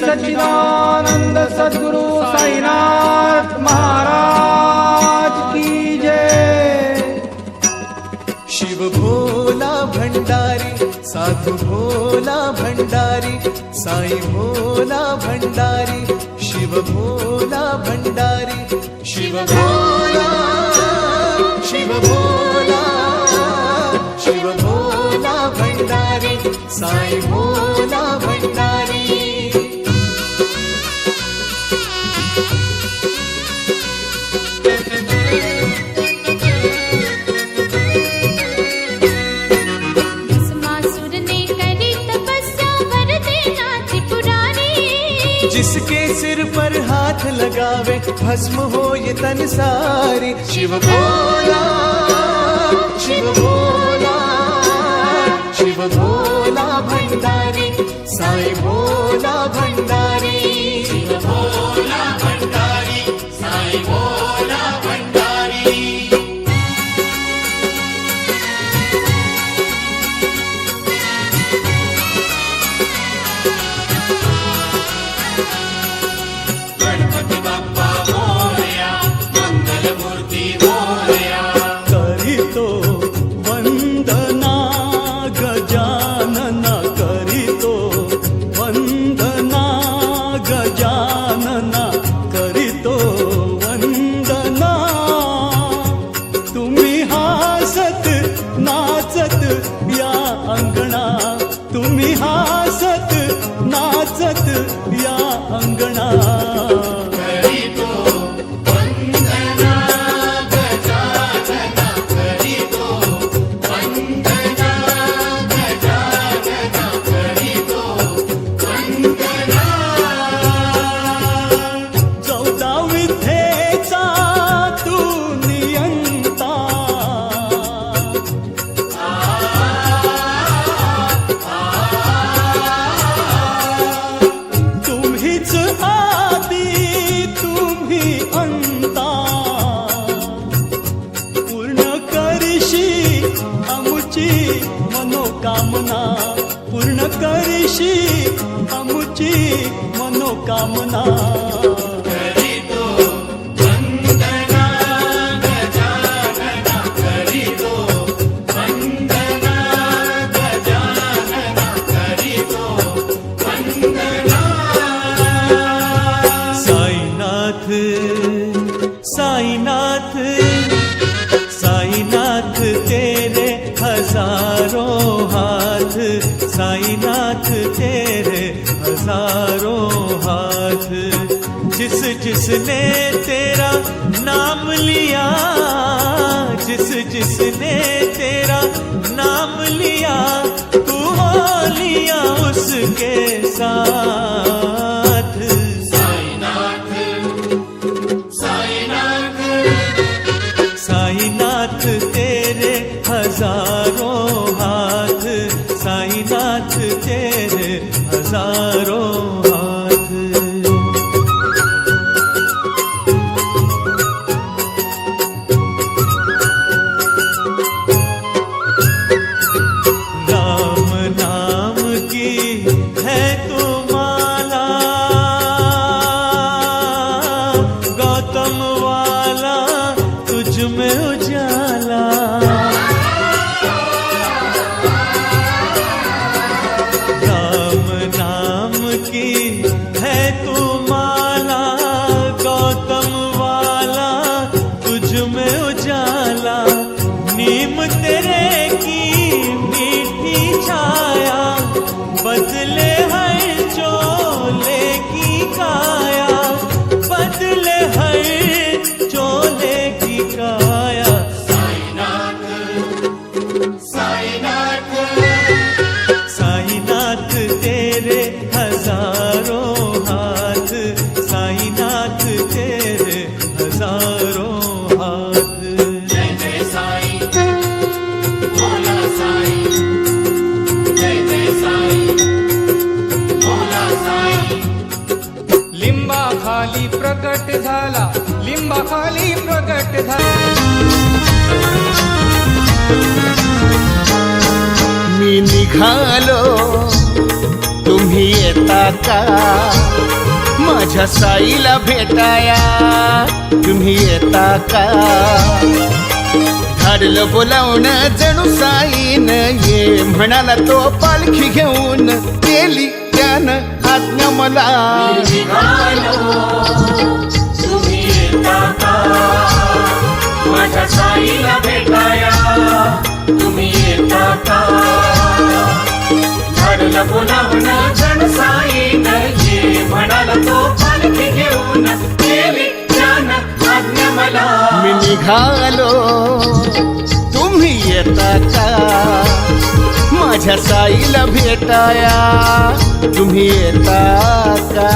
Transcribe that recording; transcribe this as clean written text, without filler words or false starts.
सच्चिदानंद सद्गुरु साईनाथ महाराज की जय। शिव भोला भंडारी साधु भोला भंडारी साई भोला भंडारी शिव भोला भंडारी शिव भोला शिव भोला शिव भोला भंडारी साई भोला भंडारी। जिसके सिर पर हाथ लगावे भस्म हो ये तन सारी। शिव भोला शिव भोला शिव भोला भंडारी साई भोला भंडारी शिव भोला भंडारी साई भोला भंडारी। तुम्ही हासत नाचत या अंगणा करीतो वंदना गजानना करीतो वंदना गजानना करीतो वंदना। 14 विद्येचा तू नियंता मनोकामना पूर्ण करीशी आमुची मनोकामना। करीतो वंदना गजानना करीतो वंदना गजानना करीतो वंदना। साईनाथ साईनाथ साईनाथ तेरे हजारों हाथ साईनाथ तेरे हजारों हाथ। जिस जिसने तेरा नाम लिया जिस जिसने तेरा नाम लिया तू हो लिया उसके साथ। साईनाथ साईनाथ साईनाथ तेरे हजारों हाथ साईनाथ तेरे हजारों हाथ। राम नाम की है तो माला गौतम वाला तुझ में उजाला। की है तू माला गौतम वाला तुझ में उजाला। नीम तेरे की मीठी छाया बदले हर चोले की काया बदले हर चोले की काया। साईनाथ साईनाथ साईनाथ तेरे हजारों हाथ साईनाथ तेरे हजारों हाथ। जय जय साई भोला साई जय जय साई भोला साई। लिंबा खाली प्रकट झाला लिंबा खाली प्रकट झाला। मी निघालो तुम्ही येता का? माझ्या साईला भेटाया तुम्ही येता का? धाडलं बोलावणं जणू साईन ये म्हणाला तो पालखी घेऊन केली त्यानं आज्ञा मला. तुम्ही येता का? माझ्या साईला भेटाया तुम्ही येता का? धाडलं बोलावणं जण साईन ये म्हणाला तो पालखी घेऊन केली त्यानं आज्ञा मला. मी निघालो तुम्ही येता का? माझ्या साईला भेटाया तुम्ही येता का?